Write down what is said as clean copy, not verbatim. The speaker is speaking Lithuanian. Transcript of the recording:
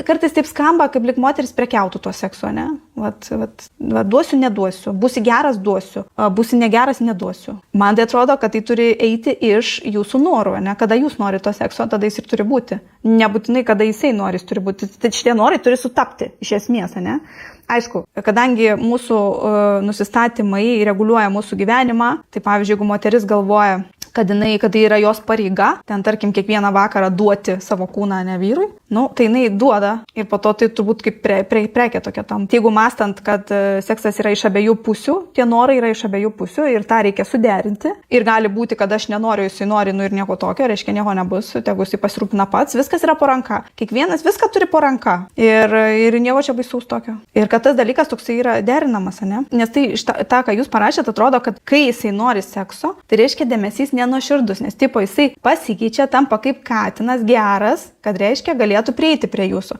Kartais taip skamba, kaip lyg moteris prekiautų tuo seksu, ne? Vat, duosiu, neduosiu. Būsi geras, duosiu. Būsi negeras, neduosiu. Man tai atrodo, kad tai turi eiti iš jūsų norų, ne? Kada jūs norite to sekso, tada jis ir turi būti. Nebūtinai, kada jisai nori, jis turi būti. Tai šitie norai turi sutapti iš esmės, ne? Aišku, kadangi mūsų nusistatymai reguliuoja mūsų gyvenimą, tai pavyzdžiui, jeigu moteris galvoja, kad tai yra jos pareiga, ten tarkim kiekvieną vakarą duoti savo kūną ne vyrui, tai jinai duoda ir po to tai turbūt kaip prekė tokia tam. Jeigu mąstant, kad seksas yra iš abiejų pusių, tie norai yra iš abiejų pusių ir tą reikia suderinti. Ir gali būti, kad aš nenoriu, jisai nori, ir nieko tokio, reiškia nieko nebus, tegu jisai pasirūpina pats, viskas yra po ranka. Kiekvienas viską turi po ranka ir nieko čia baisaus tokio. Ir kad tas dalykas toksai yra derinamas, ne? Nes tai tą, ką jūs parašėte, atrodo, kad kai jisai nori sekso, tai reiškia dėmesys nenuoširdus, nes tipo jisai pasikeičia, tampa kaip katinas geras, kad reiškia galėtų prieiti prie jūsų.